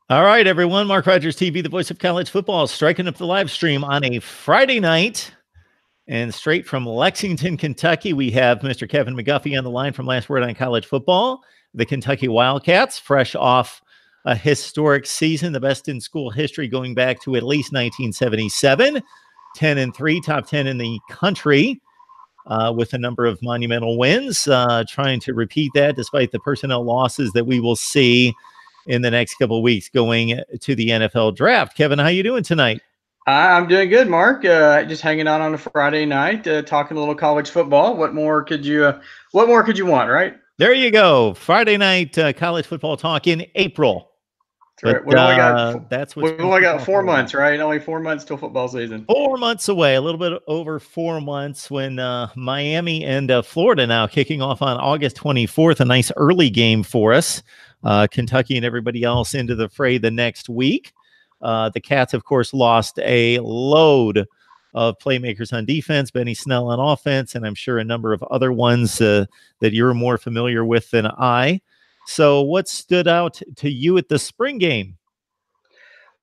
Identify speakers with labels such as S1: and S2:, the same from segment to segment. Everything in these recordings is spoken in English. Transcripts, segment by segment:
S1: All right, everyone. Mark Rogers TV, the voice of college football, striking up the live stream on a Friday night. And straight from Lexington, Kentucky, we have Mr. Kevin McGuffey on the line from Last Word on College Football. The Kentucky Wildcats, fresh off a historic season, the best in school history going back to at least 1977. 10-3, top 10 in the country, with a number of monumental wins. Trying to repeat that despite the personnel losses that we will see in the next couple of weeks going to the NFL draft. Kevin, how you doing tonight?
S2: I'm doing good, Mark. Just hanging out on a Friday night, talking a little college football. What more could you want, right?
S1: There you go. Friday night college football talk in April.
S2: That's
S1: But
S2: right.
S1: that's what
S2: We've
S1: spring
S2: only got
S1: football's
S2: 4
S1: all about.
S2: months, right? Only 4 months till football season.
S1: 4 months away, a little bit over 4 months when Miami and Florida now kicking off on August 24th. A nice early game for us. Kentucky and everybody else into the fray the next week. The Cats, of course, lost a load of playmakers on defense, Benny Snell on offense, and I'm sure a number of other ones that you're more familiar with than I. So what stood out to you at the spring game?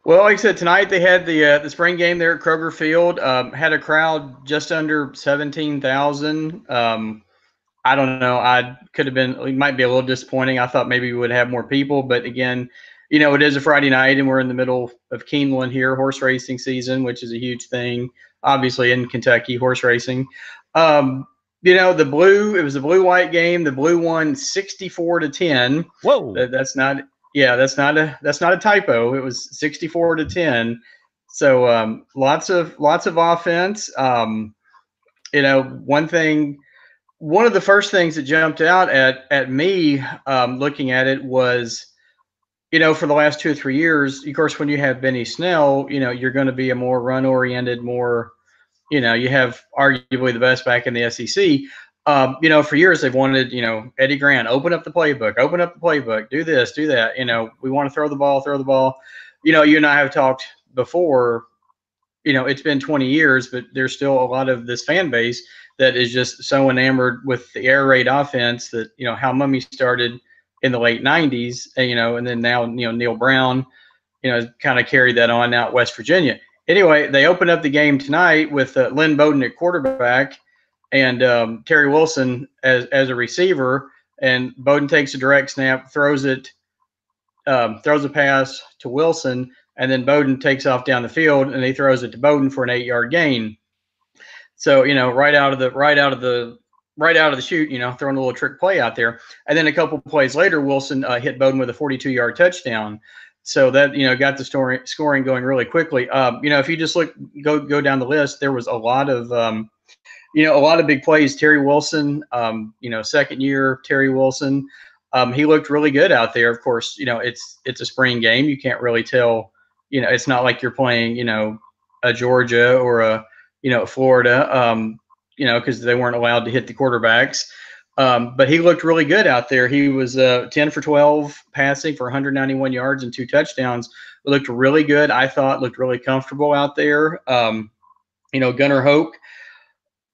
S2: Well, like I said, tonight they had the spring game there at Kroger Field. Had a crowd just under 17,000. I don't know. I could have been. It might be a little disappointing. I thought maybe we would have more people, but again, it is a Friday night, and we're in the middle of Keeneland here, horse racing season, which is a huge thing, obviously in Kentucky, horse racing. The blue. It was a blue-white game. The blue won 64-10.
S1: Whoa!
S2: That's not. Yeah, that's not a typo. It was 64-10. So lots of offense. One of the first things that jumped out at me looking at it was, for the last 2 or 3 years, of course, when you have Benny Snell, you're going to be a more run-oriented, more, you have arguably the best back in the SEC. For years they've wanted, Eddie Grant, open up the playbook, do this, do that. We want to throw the ball. You and I have talked before. It's been 20 years, but there's still a lot of this fan base that is just so enamored with the air raid offense that, how Mummy started in the late 90s, and then now, Neil Brown, kind of carried that on out West Virginia. Anyway, they opened up the game tonight with Lynn Bowden at quarterback and Terry Wilson as a receiver. And Bowden takes a direct snap, throws a pass to Wilson, and then Bowden takes off down the field and he throws it to Bowden for an 8-yard gain. So, right out of the chute, throwing a little trick play out there. And then a couple plays later, Wilson hit Bowden with a 42-yard touchdown. So that, got the scoring going really quickly. If you just go down the list, there was a lot of big plays. Terry Wilson, second year Terry Wilson, he looked really good out there. Of course, it's a spring game. You can't really tell, it's not like you're playing, a Georgia or a, Florida, because they weren't allowed to hit the quarterbacks. But he looked really good out there. He was 10 for 12 passing for 191 yards and 2 touchdowns. It looked really good. I thought looked really comfortable out there. Gunnar Hoke,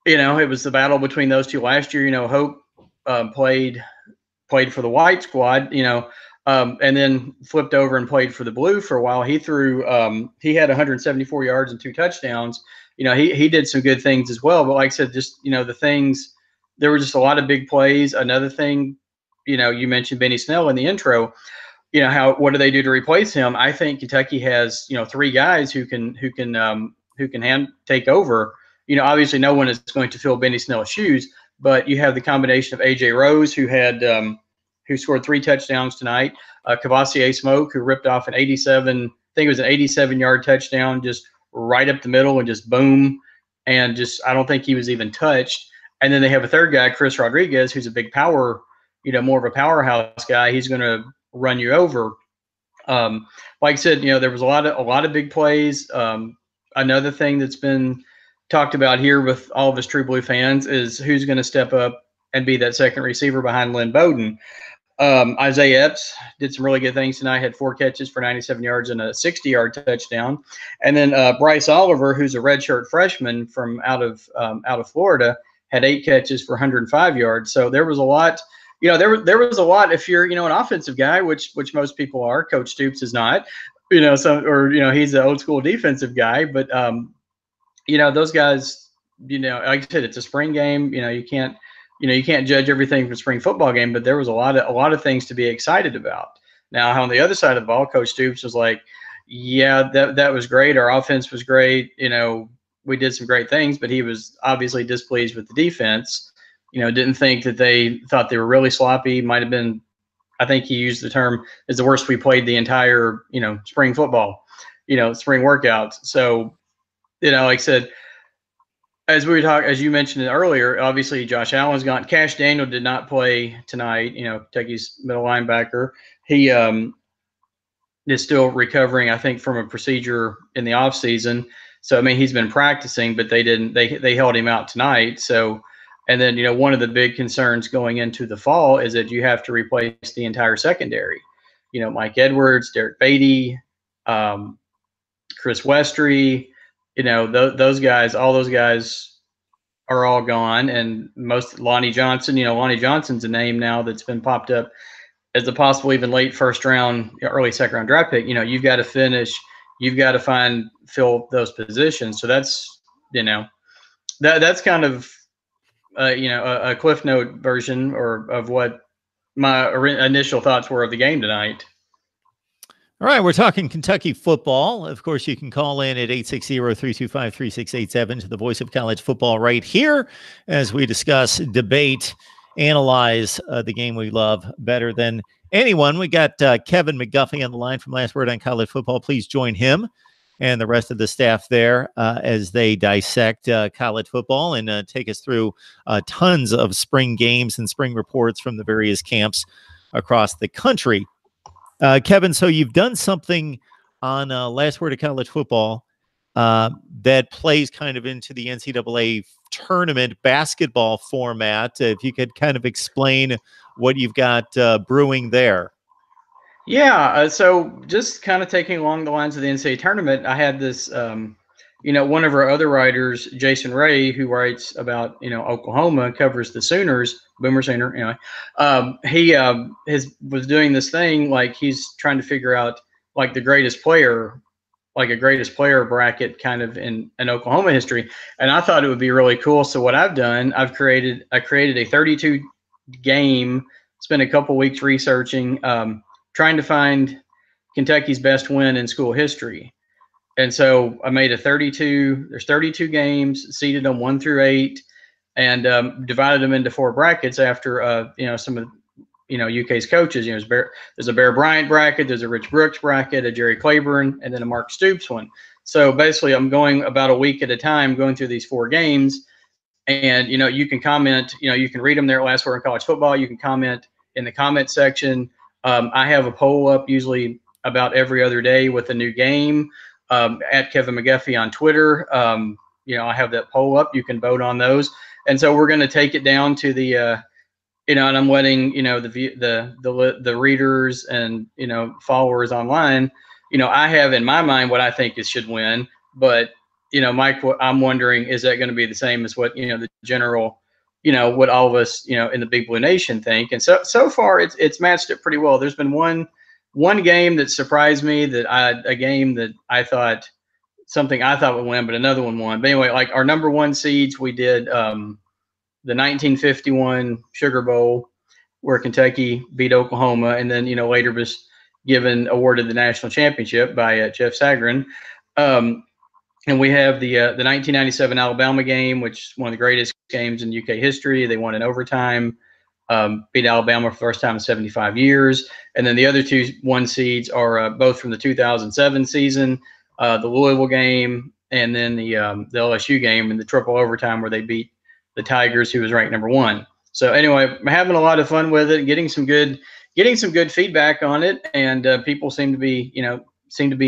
S2: it was the battle between those two last year. Hope played for the white squad, and then flipped over and played for the blue for a while. He had 174 yards and 2 touchdowns. He did some good things as well. But like I said, just, the things, there were just a lot of big plays. Another thing, you mentioned Benny Snell in the intro. What do they do to replace him? I think Kentucky has, 3 guys who can take over. Obviously no one is going to fill Benny Snell's shoes, but you have the combination of AJ Rose, who scored 3 touchdowns tonight, Cavassier Smoke, who ripped off an 87-yard touchdown, just right up the middle and just boom, and just, I don't think he was even touched. And then they have a third guy, Chris Rodriguez, who's a big power, more of a powerhouse guy. He's going to run you over. Like I said, there was a lot of big plays. Another thing that's been talked about here with all of us True Blue fans is who's going to step up and be that second receiver behind Lynn Bowden. Isaiah Epps did some really good things tonight, had 4 catches for 97 yards and a 60-yard touchdown. And then Bryce Oliver, who's a redshirt freshman from out of Florida, had 8 catches for 105 yards. So there was a lot there was a lot. If you're, an offensive guy, which most people are, Coach Stoops is not, he's an old school defensive guy, but those guys, like I said, it's a spring game. You can't judge everything from spring football game, but there was a lot of things to be excited about. Now, on the other side of the ball, Coach Stoops was like, yeah, that was great. Our offense was great. We did some great things, but he was obviously displeased with the defense. Didn't think that they thought they were really sloppy. Might have been, I think he used the term, is the worst we played the entire, spring football, spring workouts. So, like I said, as you mentioned it earlier, obviously Josh Allen's gone. Cash Daniel did not play tonight. Kentucky's middle linebacker. He is still recovering, I think, from a procedure in the off season. So I mean, he's been practicing, but they didn't. They held him out tonight. So, and then one of the big concerns going into the fall is that you have to replace the entire secondary. Mike Edwards, Derek Beatty, Chris Westry. Those guys, all those guys are all gone, and Lonnie Johnson. Lonnie Johnson's a name now that's been popped up as a possible even late first round, early second round draft pick. You've got to finish. You've got to fill those positions. So that's that's kind of a Cliff Note version of what my initial thoughts were of the game tonight.
S1: All right, we're talking Kentucky football. Of course, you can call in at 860-325-3687 to the Voice of College Football right here as we discuss, debate, analyze the game we love better than anyone. We got Kevin McGuffey on the line from Last Word on College Football. Please join him and the rest of the staff there as they dissect college football and take us through tons of spring games and spring reports from the various camps across the country. Kevin, so you've done something on Last Word of College Football that plays kind of into the NCAA tournament basketball format. If you could kind of explain what you've got brewing there.
S2: Yeah, so just kind of taking along the lines of the NCAA tournament, I had this, one of our other writers, Jason Ray, who writes about, Oklahoma, covers the Sooners, Boomer Sooner, anyway. He was doing this thing, like he's trying to figure out like the greatest player, like a greatest player bracket kind of in Oklahoma history. And I thought it would be really cool. So what I've done, I created a 32 game, spent a couple weeks researching, trying to find Kentucky's best win in school history. And so I made there's 32 games, seeded them 1 through 8, and divided them into 4 brackets after, some of, UK's coaches. There's a Bear Bryant bracket, there's a Rich Brooks bracket, a Jerry Claiborne, and then a Mark Stoops one. So basically I'm going about a week at a time, going through these 4 games. And, you can comment, you can read them there at Last Word on College Football. You can comment in the comment section. I have a poll up usually about every other day with a new game. At Kevin McGuffey on Twitter. I have that poll up. You can vote on those. And so we're going to take it down to the, and I'm letting, the readers and, followers online, I have in my mind what I think should win. But, Mike, I'm wondering, is that going to be the same as what, the general, what all of us, in the Big Blue Nation think? And so far it's matched it pretty well. There's been one game that surprised me, a game that I thought would win, but another one won. But anyway, like our number 1 seeds, we did the 1951 Sugar Bowl where Kentucky beat Oklahoma, and then later was awarded the national championship by Jeff Sagarin. And we have the 1997 Alabama game, which is one of the greatest games in UK history. They won in overtime. Beat Alabama for the first time in 75 years. And then the other 2 1 seeds are both from the 2007 season, the Louisville game, and then the LSU game in the triple overtime where they beat the Tigers, who was ranked number 1. So anyway, I'm having a lot of fun with it, getting some good feedback on it, and people seem to be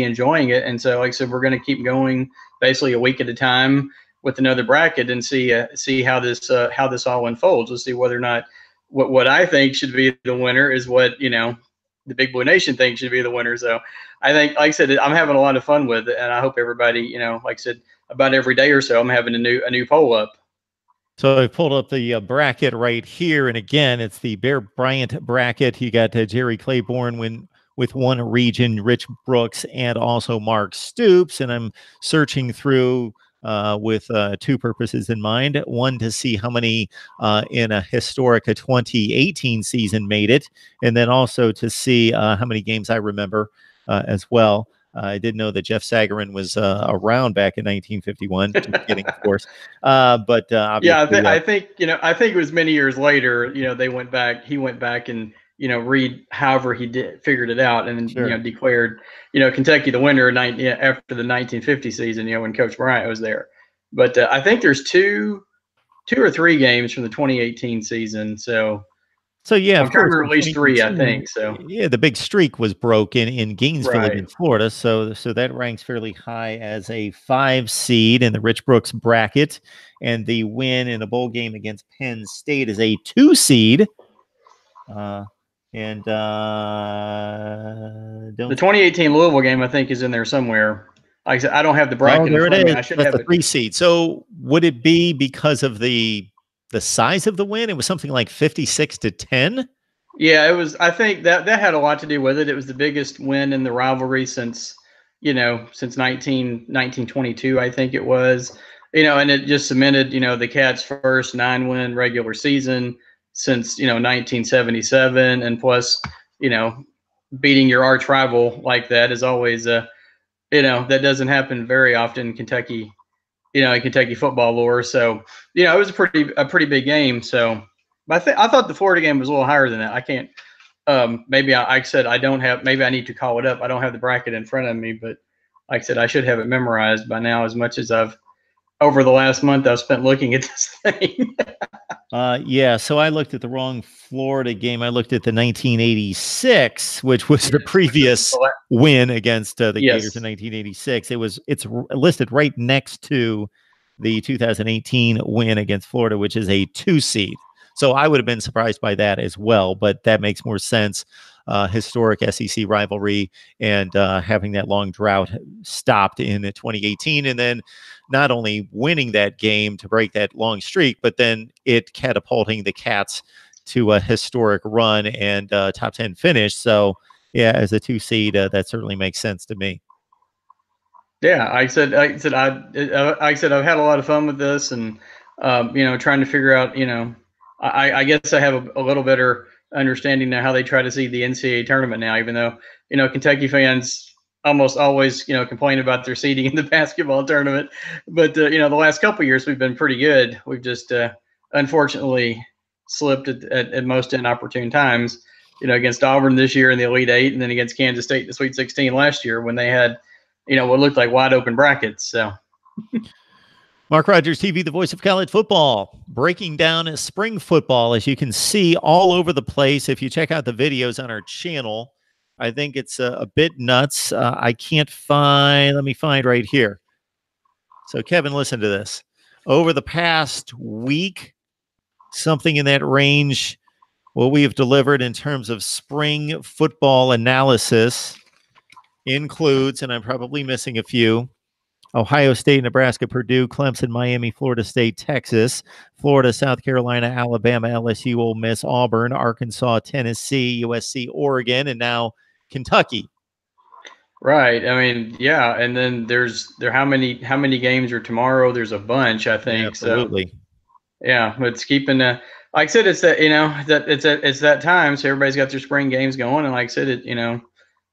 S2: enjoying it. And so, like I said, we're going to keep going basically a week at a time with another bracket and see how this all unfolds. We'll see whether or not what I think should be the winner is what, the Big Blue Nation thinks should be the winner. So I think, like I said, I'm having a lot of fun with it, and I hope everybody, like I said, about every day or so, I'm having a new poll up.
S1: So I pulled up the bracket right here, and again, it's the Bear Bryant bracket. You got Jerry Claiborne with one region, Rich Brooks, and also Mark Stoops. And I'm searching through with two purposes in mind. One, to see how many in a historic 2018 season made it, and then also to see how many games I remember as well. I didn't know that Jeff Sagarin was around back in 1951. Just kidding, of course. But
S2: Yeah,
S1: obviously,
S2: I think I think it was many years later. They went back. He went back and read however he did figured it out, and then
S1: sure.
S2: declared Kentucky the winner after the 1950 season. When Coach Bryant was there. But I think there's two or three games from the 2018 season.
S1: So yeah,
S2: I'm
S1: of
S2: trying
S1: course,
S2: to
S1: in
S2: release three. I
S1: 2018,
S2: think so.
S1: yeah, the big streak was broken in Gainesville
S2: Right.
S1: against Florida. So that ranks fairly high as a 5 seed in the Rich Brooks bracket, and the win in a bowl game against Penn State is a 2 seed. And
S2: The
S1: don't
S2: 2018 Louisville game, I think, is in there somewhere. Like I said, I don't have the
S1: Oh,
S2: bracket in
S1: there it
S2: front of me.
S1: is.
S2: I should
S1: That's
S2: have
S1: the
S2: it.
S1: 3 seed. So would it be because of the size of the win? It was something like 56-10.
S2: Yeah, it was. I think that had a lot to do with it. It was the biggest win in the rivalry since 1922. I think it was. And it just cemented the Cats' first 9-win regular season since 1977, and plus beating your arch rival like that is always that doesn't happen very often in Kentucky. In Kentucky football lore. So, it was a pretty big game. So, but I thought the Florida game was a little higher than that. I can't. Maybe I said I don't have. Maybe I need to call it up. I don't have the bracket in front of me, but like I said, I should have it memorized by now. As much as I've over the last month I've spent looking at this thing.
S1: Yeah, so I looked at the wrong Florida game. I looked at the 1986, which was the previous win against the Gators in 1986. It's listed right next to the 2018 win against Florida, which is a 2 seed. So I would have been surprised by that as well, but that makes more sense. Historic SEC rivalry, and having that long drought stopped in 2018, and then not only winning that game to break that long streak, but then it catapulting the Cats to a historic run and top 10 finish. So yeah, as a 2 seed, that certainly makes sense to me.
S2: Yeah, I said I've had a lot of fun with this, and trying to figure out. I guess I have a little better understanding now how they try to see the NCAA tournament now. Even though Kentucky fans almost always complain about their seeding in the basketball tournament, but the last couple of years we've been pretty good. We've just unfortunately slipped at most inopportune times. Against Auburn this year in the Elite Eight, and then against Kansas State in the Sweet 16 last year when they had what looked like wide open brackets. So,
S1: Mark Rogers TV, the voice of college football, breaking down spring football, as you can see all over the place. If you check out the videos on our channel, I think it's a bit nuts. I can't find, let me find right here. So, Kevin, listen to this. Over the past week, something in that range, what we have delivered in terms of spring football analysis includes, and I'm probably missing a few, Ohio State, Nebraska, Purdue, Clemson, Miami, Florida State, Texas, Florida, South Carolina, Alabama, LSU, Ole Miss, Auburn, Arkansas, Tennessee, USC, Oregon, and now Kentucky.
S2: Right. I mean, yeah. And then how many games are tomorrow? There's a bunch, I think.
S1: Yeah, absolutely.
S2: So, yeah, it's keeping like I said, it's that it's that time. So everybody's got their spring games going, and like I said,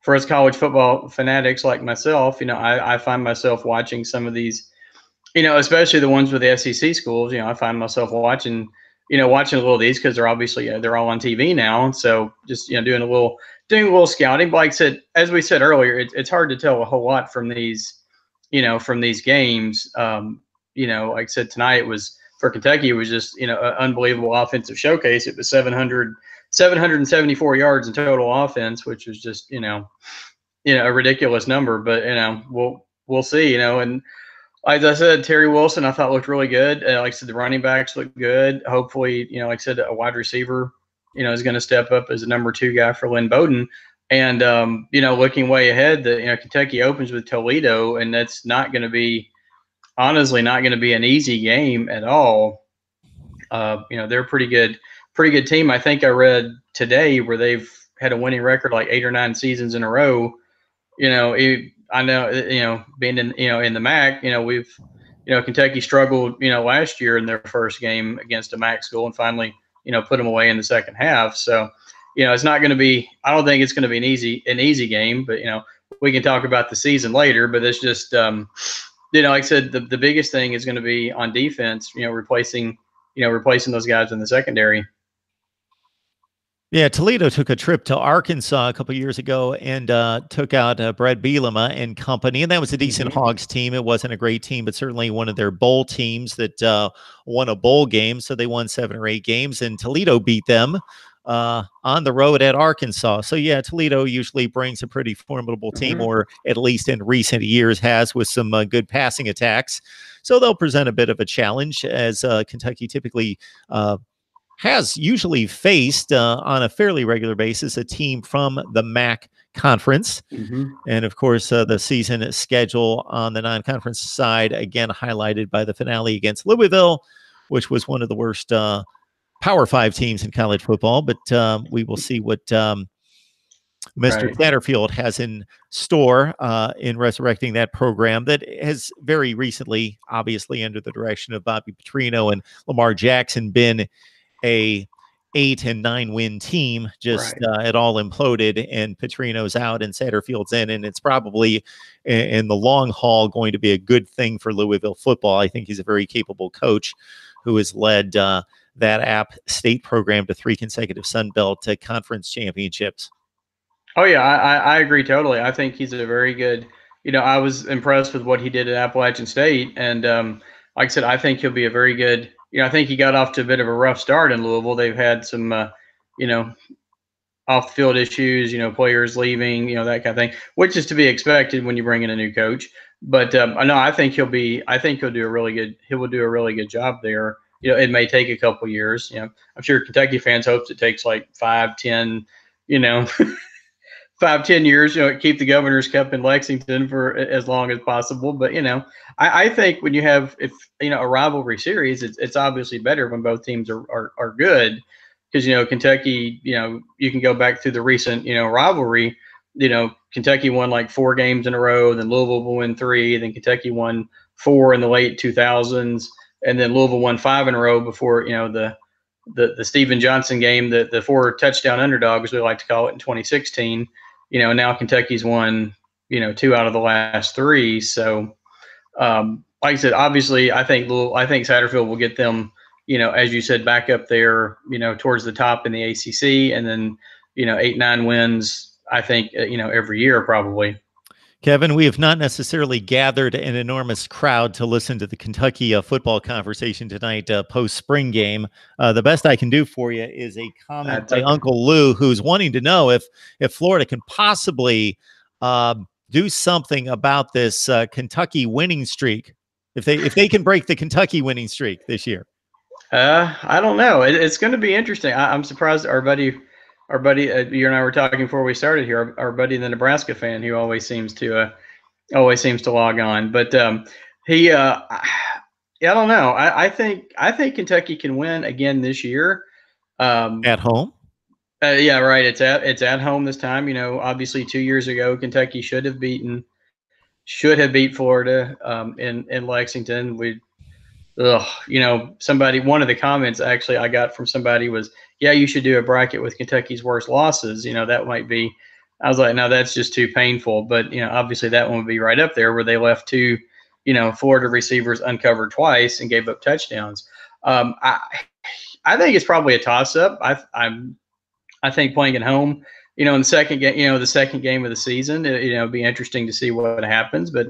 S2: for us college football fanatics like myself, I find myself watching some of these, especially the ones with the SEC schools. I find myself watching a little of these because they're obviously they're all on TV now. So just doing a little scouting. But like I said, as we said earlier, it's hard to tell a whole lot from these games. Like I said tonight was for Kentucky. It was just an unbelievable offensive showcase. It was 774 yards in total offense, which was just a ridiculous number. But we'll see. And as I said, Terry Wilson, I thought looked really good. Like I said, the running backs look good. Hopefully, like I said, a wide receiver, is going to step up as a number 2 guy for Lynn Bowden. And looking way ahead, Kentucky opens with Toledo, and that's honestly not going to be an easy game at all. They're a pretty good team. I think I read today where they've had a winning record like 8 or 9 seasons in a row. I know, being in the MAC, Kentucky struggled, last year in their first game against a MAC school and finally, put them away in the second half. So, it's not going to be, I don't think it's going to be an easy game, but, we can talk about the season later, but it's just, like I said, the biggest thing is going to be on defense, replacing those guys in the secondary.
S1: Yeah, Toledo took a trip to Arkansas a couple years ago and took out Brett Bielema and company, and that was a decent Hogs team. It wasn't a great team, but certainly one of their bowl teams that won a bowl game. So they won 7 or 8 games, and Toledo beat them on the road at Arkansas. So yeah, Toledo usually brings a pretty formidable team, or at least in recent years has, with some good passing attacks. So they'll present a bit of a challenge, as Kentucky typically has usually faced on a fairly regular basis a team from the MAC conference. And of course, the season schedule on the non-conference side, again, highlighted by the finale against Louisville, which was one of the worst Power 5 teams in college football. But we will see what Mr. Satterfield has in store in resurrecting that program that has very recently, obviously under the direction of Bobby Petrino and Lamar Jackson, been a 8 and 9 win team. Just it all imploded, and Petrino's out and Satterfield's in, and it's probably in the long haul going to be a good thing for Louisville football. I think he's a very capable coach who has led that App State program to 3 consecutive Sun Belt conference championships.
S2: Oh yeah, I agree totally. I think he's a very good. I was impressed with what he did at Appalachian State, and like I said, I think he'll be a very good. I think he got off to a bit of a rough start in Louisville. They've had some, off the field issues, players leaving, that kind of thing, which is to be expected when you bring in a new coach. But no, I think he'll do a really good job there. It may take a couple years. I'm sure Kentucky fans hopes it takes like 5, 10, 5-10 years, keep the Governor's Cup in Lexington for as long as possible. But I think when you have a rivalry series, it's obviously better when both teams are good, because Kentucky, you can go back through the recent rivalry. Kentucky won like 4 games in a row, then Louisville will win 3, then Kentucky won 4 in the late 2000s, and then Louisville won 5 in a row before the Steven Johnson game, the 4 touchdown underdog, as we like to call it, in 2016. Now Kentucky's won, 2 out of the last 3. So, like I said, obviously, I think Satterfield will get them, as you said, back up there, towards the top in the ACC, and then, 8, 9 wins, I think, every year probably.
S1: Kevin, we have not necessarily gathered an enormous crowd to listen to the Kentucky football conversation tonight post-spring game. The best I can do for you is a comment by Uncle Lou, who's wanting to know if Florida can possibly do something about this Kentucky winning streak, if they can break the Kentucky winning streak this year.
S2: I don't know. It's going to be interesting. I'm surprised our buddy, you and I were talking before we started here. Our buddy, the Nebraska fan, who always seems to log on. But I don't know. I think Kentucky can win again this year.
S1: At home.
S2: Yeah, right. It's at home this time. Obviously 2 years ago, Kentucky should have beat Florida in Lexington. One of the comments actually I got from somebody was, yeah, you should do a bracket with Kentucky's worst losses. That might be. I was like, no, that's just too painful. But obviously that one would be right up there, where they left 2, Florida receivers uncovered twice and gave up touchdowns. I think it's probably a toss-up. I think playing at home, in the second game, the second game of the season, it'd be interesting to see what happens. But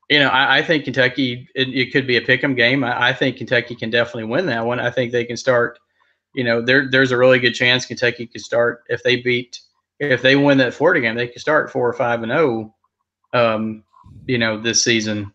S2: I think Kentucky, it could be a pick'em game. I think Kentucky can definitely win that one. I think they can start. There's a really good chance Kentucky could start, if they win that Florida game, they could start 4 or 5-0. This season.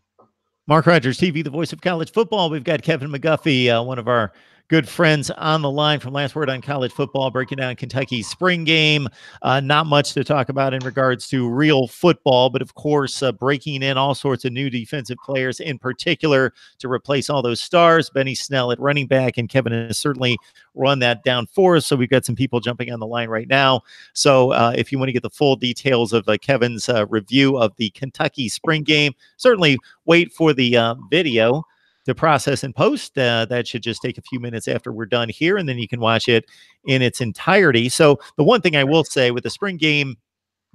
S1: MarkRogersTV, the voice of college football. We've got Kevin McGuffey, one of our good friends on the line from Last Word on College Football, breaking down Kentucky's spring game. Not much to talk about in regards to real football, but of course, breaking in all sorts of new defensive players, in particular to replace all those stars. Benny Snell at running back, and Kevin has certainly run that down for us. So we've got some people jumping on the line right now. So if you want to get the full details of Kevin's review of the Kentucky spring game, certainly wait for the video to process and post. That should just take a few minutes after we're done here, and then you can watch it in its entirety. So the one thing I will say, with the spring game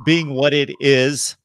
S1: being what it is,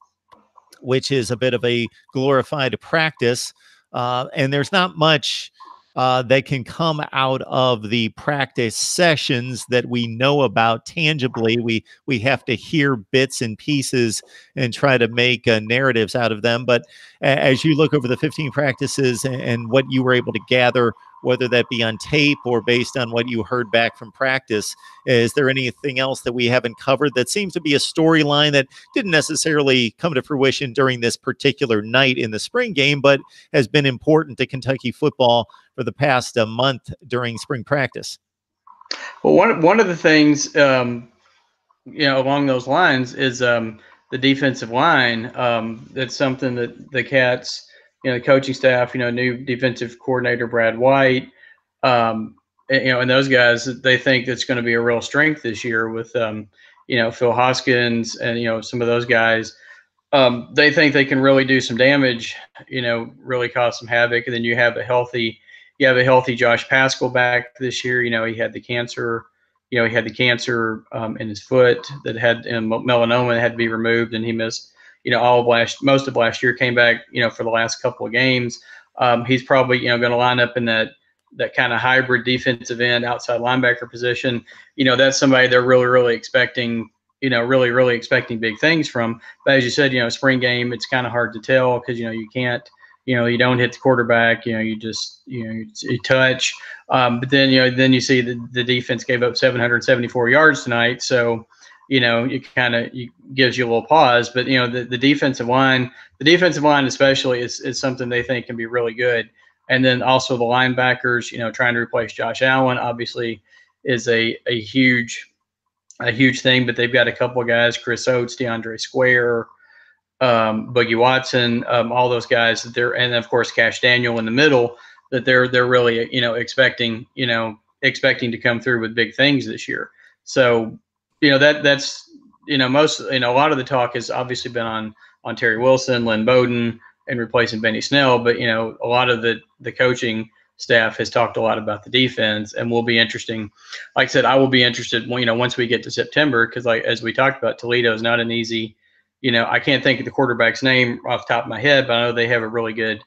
S1: which is a bit of a glorified practice, and there's not much that can come out of the practice sessions that we know about tangibly. We have to hear bits and pieces and try to make narratives out of them. But as you look over the 15 practices and what you were able to gather, whether that be on tape or based on what you heard back from practice, is there anything else that we haven't covered that seems to be a storyline that didn't necessarily come to fruition during this particular night in the spring game, but has been important to Kentucky football for the past month during spring practice?
S2: Well, one of the things, along those lines is the defensive line. That's something that the Cats, the coaching staff, new defensive coordinator Brad White, and those guys, they think that's going to be a real strength this year with, Phil Hoskins and some of those guys. They think they can really do some damage, really cause some havoc. And then you have a healthy Josh Paschal back this year. He had the cancer. He had the cancer in his foot that had melanoma that had to be removed, and he missed, most of last year. Came back, for the last couple of games. He's probably, going to line up in that kind of hybrid defensive end outside linebacker position. That's somebody they're really, really expecting. Really, really expecting big things from. But as you said, spring game, it's kind of hard to tell because you can't. You don't hit the quarterback. You just you touch. But then you see the defense gave up 774 yards tonight. So, it gives you a little pause. But the defensive line especially is something they think can be really good. And then also the linebackers, trying to replace Josh Allen obviously is a huge thing. But they've got a couple of guys, Chris Oates, DeAndre Square, Boogie Watson, all those guys that and of course Cash Daniel in the middle, that they're really expecting to come through with big things this year. So that's most a lot of the talk has obviously been on Terry Wilson, Lynn Bowden, and replacing Benny Snell, but a lot of the coaching staff has talked a lot about the defense, and will be interesting. Like I said, I will be interested once we get to September, because as we talked about, Toledo is not an easy. I can't think of the quarterback's name off the top of my head, but I know they have a really good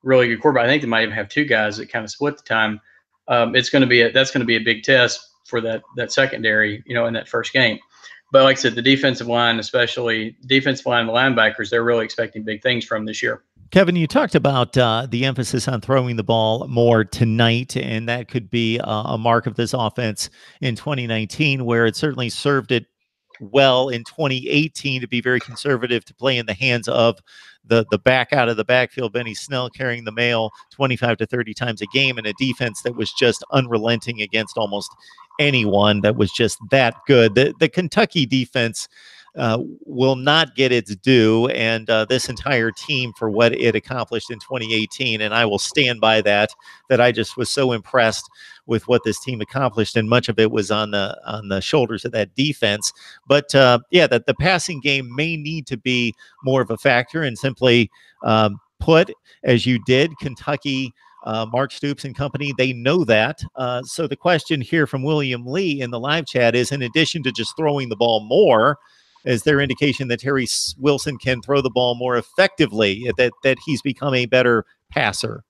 S2: quarterback. I think they might even have two guys that kind of split the time. That's going to be a big test for that secondary, in that first game. But like I said, the defensive line, especially defensive line and the linebackers, they're really expecting big things from this year.
S1: Kevin, you talked about the emphasis on throwing the ball more tonight, and that could be a mark of this offense in 2019, where it certainly served it well in 2018 to be very conservative, to play in the hands of the back out of the backfield, Benny Snell carrying the mail 25 to 30 times a game, and a defense that was just unrelenting against almost anyone that was just that good. The Kentucky defense will not get its due, and this entire team for what it accomplished in 2018. And I will stand by that I just was so impressed with what this team accomplished, and much of it was on the shoulders of that defense. But that the passing game may need to be more of a factor, and simply put, as you did, Kentucky, Mark Stoops and company, they know that. So the question here from William Lee in the live chat is, in addition to just throwing the ball more, is there indication that Terry Wilson can throw the ball more effectively, that he's become a better passer?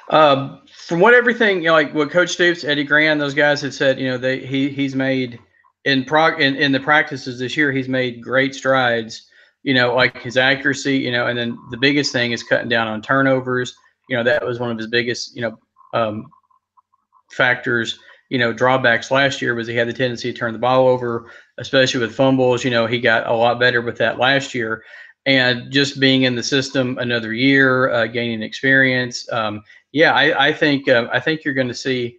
S2: From what everything, like what Coach Stoops, Eddie Grand, those guys have said, he's made in the practices this year, he's made great strides, like his accuracy, and then the biggest thing is cutting down on turnovers. That was one of his biggest, factors, drawbacks last year, was he had the tendency to turn the ball over, especially with fumbles. He got a lot better with that last year. And just being in the system another year, gaining experience. I think you're going to see.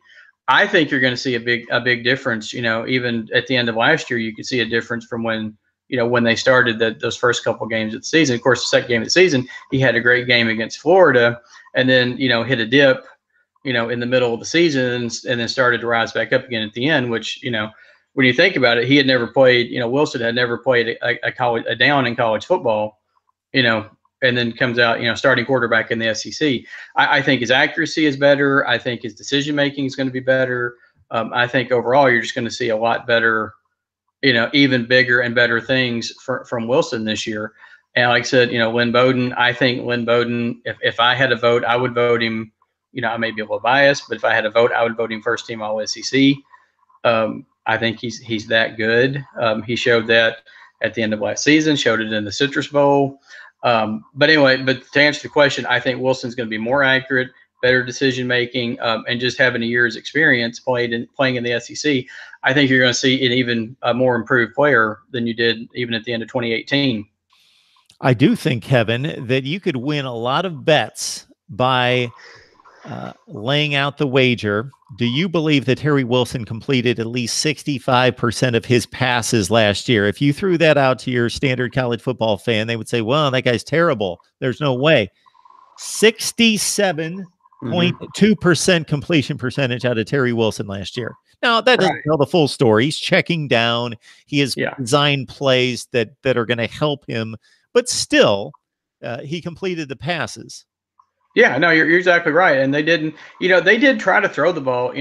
S2: I think you're going to see a big difference. Even at the end of last year, you could see a difference from when they started those first couple games of the season. Of course, the second game of the season, he had a great game against Florida, and then hit a dip, in the middle of the season, and then started to rise back up again at the end. Which when you think about it, he had never played. Wilson had never played a down in college football. You know, and then comes out, starting quarterback in the SEC. I think his accuracy is better. I think his decision making is going to be better. I think overall you're just going to see a lot better, even bigger and better things from Wilson this year. And like I said, Lynn Bowden, I think Lynn Bowden, if I had a vote, I would vote him. I may be a little biased, but if I had a vote, I would vote him first team All SEC. I think he's that good. He showed that at the end of last season, showed it in the Citrus Bowl. But to answer the question, I think Wilson's going to be more accurate, better decision making, and just having a year's experience playing in the SEC. I think you're going to see an even more improved player than you did even at the end of 2018.
S1: I do think, Kevin, that you could win a lot of bets by laying out the wager. Do you believe that Terry Wilson completed at least 65% of his passes last year? If you threw that out to your standard college football fan, they would say, well, that guy's terrible. There's no way. 67.2% completion percentage out of Terry Wilson last year. Now, that doesn't tell the full story. He's checking down. He has designed plays that are going to help him, but still, he completed the passes.
S2: Yeah, no, you're exactly right. And they didn't, they did try to throw the ball.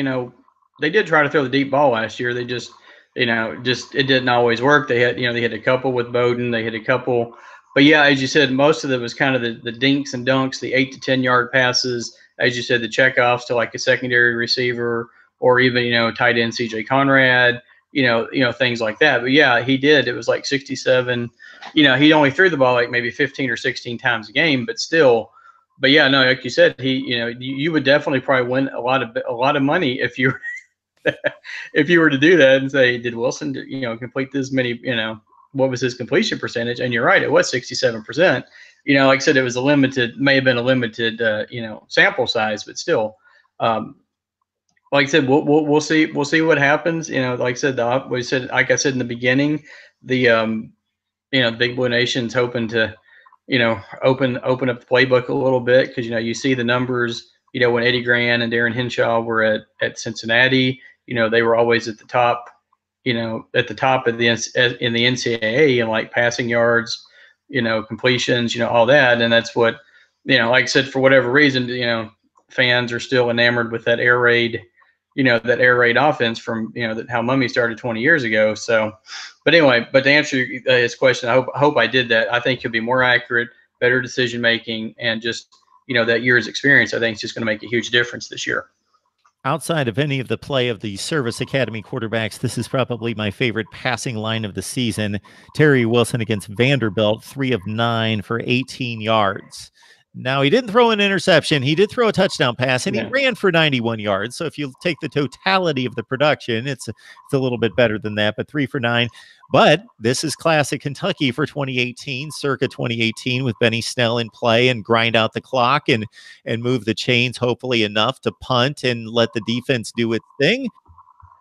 S2: They did try to throw the deep ball last year. They just, it didn't always work. They had a couple with Bowden. They hit a couple. But yeah, as you said, most of it was kind of the dinks and dunks, the 8 to 10 yard passes. As you said, the checkoffs to like a secondary receiver or even, tight end CJ Conrad, things like that. But yeah, he did. It was like 67. He only threw the ball like maybe 15 or 16 times a game, but still. But yeah, no, like you said, you would definitely probably win a lot of money if you if you were to do that and say, did Wilson, complete this many, what was his completion percentage? And you're right, it was 67%. Like I said, it was may have been a limited, sample size, but still, like I said, we'll see what happens. Like I said, like I said in the beginning, the Big Blue Nation's hoping to, open up the playbook a little bit because you see the numbers. When Eddie Gran and Darren Henshaw were at Cincinnati, they were always at the top. At the top of in the NCAA and like passing yards, completions, all that, and that's what like I said, for whatever reason, fans are still enamored with that air raid. That air raid offense from how Mummy started 20 years ago. So, but anyway, to answer his question, I hope I did that. I think he'll be more accurate, better decision making, and just that year's experience. I think it's just going to make a huge difference this year.
S1: Outside of any of the play of the Service Academy quarterbacks, this is probably my favorite passing line of the season. Terry Wilson against Vanderbilt, 3 of 9 for 18 yards. Now, he didn't throw an interception. He did throw a touchdown pass, and he ran for 91 yards. So if you take the totality of the production, it's a little bit better than that, but 3 for 9. But this is classic Kentucky for 2018, circa 2018, with Benny Snell in play and grind out the clock and move the chains, hopefully enough to punt and let the defense do its thing.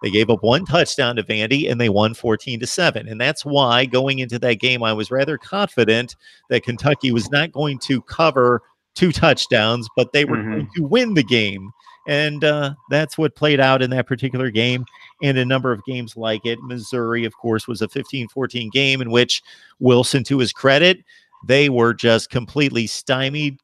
S1: They gave up 1 touchdown to Vandy, and they won 14-7. And that's why going into that game, I was rather confident that Kentucky was not going to cover 2 touchdowns, but they were going to win the game. And that's what played out in that particular game and a number of games like it. Missouri, of course, was a 15-14 game in which Wilson, to his credit, they were just completely stymied.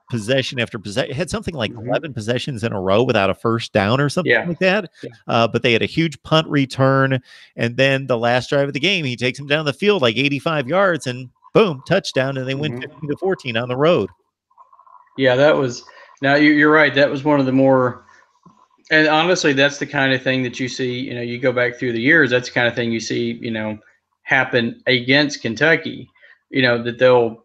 S1: Possession after possession, had something like 11 possessions in a row without a first down or something like that. But they had a huge punt return. And then the last drive of the game, he takes him down the field like 85 yards and boom, touchdown. And they win 15-14 on the road.
S2: Yeah, now you're right. That was one of the more, and honestly, that's the kind of thing that you see, you go back through the years, that's the kind of thing you see, happen against Kentucky, that they'll,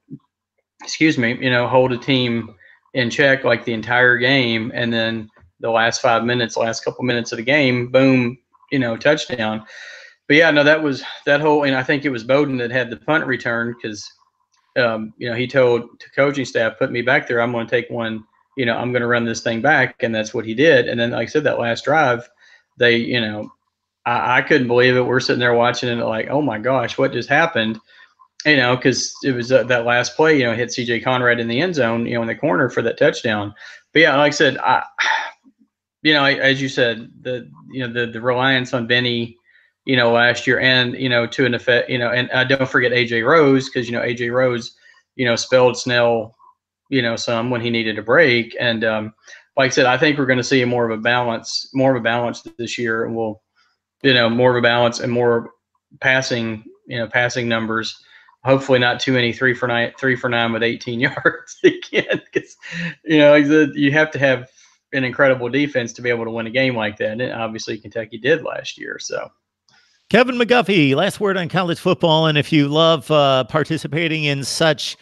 S2: hold a team in check like the entire game, and then the last couple minutes of the game, boom, touchdown. But yeah, no, that whole, and I think it was Bowden that had the punt return because, he told the coaching staff, put me back there. I'm going to take one, I'm going to run this thing back, and that's what he did. And then, like I said, that last drive, they, I couldn't believe it. We're sitting there watching it like, oh my gosh, what just happened? Because it was that last play, hit CJ Conrad in the end zone, in the corner for that touchdown. But yeah, like I said, as you said, the reliance on Benny, last year, and to an effect, and don't forget AJ Rose, because AJ Rose, spelled Snell, some when he needed a break, and like I said, I think we're going to see more of a balance this year, and we'll, more of a balance and more passing, passing numbers. Hopefully not too many 3 for 9 with 18 yards again, because you have to have an incredible defense to be able to win a game like that. And obviously Kentucky did last year. So
S1: Kevin McGuffey, last word on college football. And if you love participating in such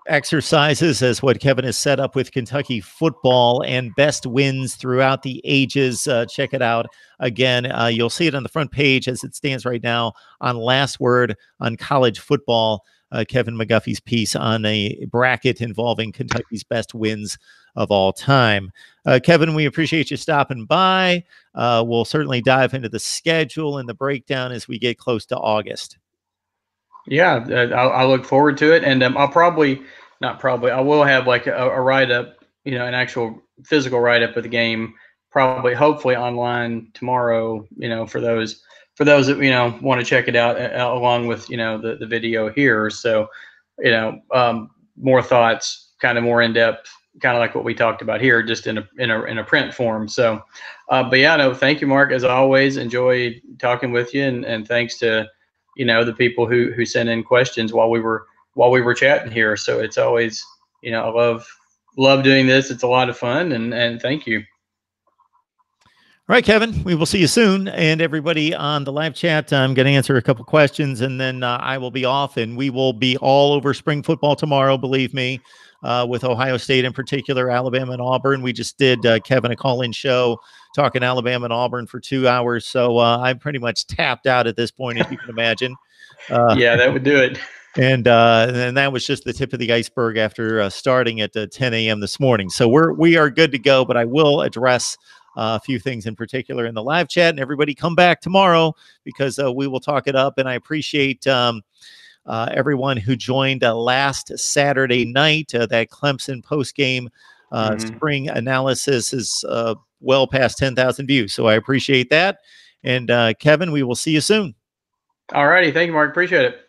S1: exercises as what Kevin has set up with Kentucky football and best wins throughout the ages, check it out. Again, you'll see it on the front page as it stands right now on Last Word on College Football. Kevin McGuffey's piece on a bracket involving Kentucky's best wins of all time. Kevin, we appreciate you stopping by. We'll certainly dive into the schedule and the breakdown as we get close to August.
S2: Yeah, I look forward to it, and I will have like a write up, an actual physical write up of the game, hopefully online tomorrow. For those that want to check it out along with the video here. So, more thoughts, kind of more in depth, kind of like what we talked about here, just in a print form. So, but yeah, no, thank you, Mark. As always, enjoy talking with you, and thanks to the people who sent in questions while we were chatting here. So it's always, I love doing this. It's a lot of fun, and thank you.
S1: All right, Kevin, we will see you soon. And everybody on the live chat, I'm going to answer a couple questions, and then I will be off, and we will be all over spring football tomorrow, believe me, with Ohio State in particular, Alabama and Auburn. We just did, Kevin, a call-in show talking Alabama and Auburn for 2 hours. So I'm pretty much tapped out at this point, as you can imagine.
S2: Yeah, that would do it.
S1: And that was just the tip of the iceberg after starting at 10 a.m. this morning. So we are good to go, but I will address a few things in particular in the live chat, and everybody come back tomorrow because we will talk it up. And I appreciate everyone who joined last Saturday night. That Clemson post-game spring analysis is well past 10,000 views. So I appreciate that. And Kevin, we will see you soon.
S2: All righty. Thank you, Mark. Appreciate it.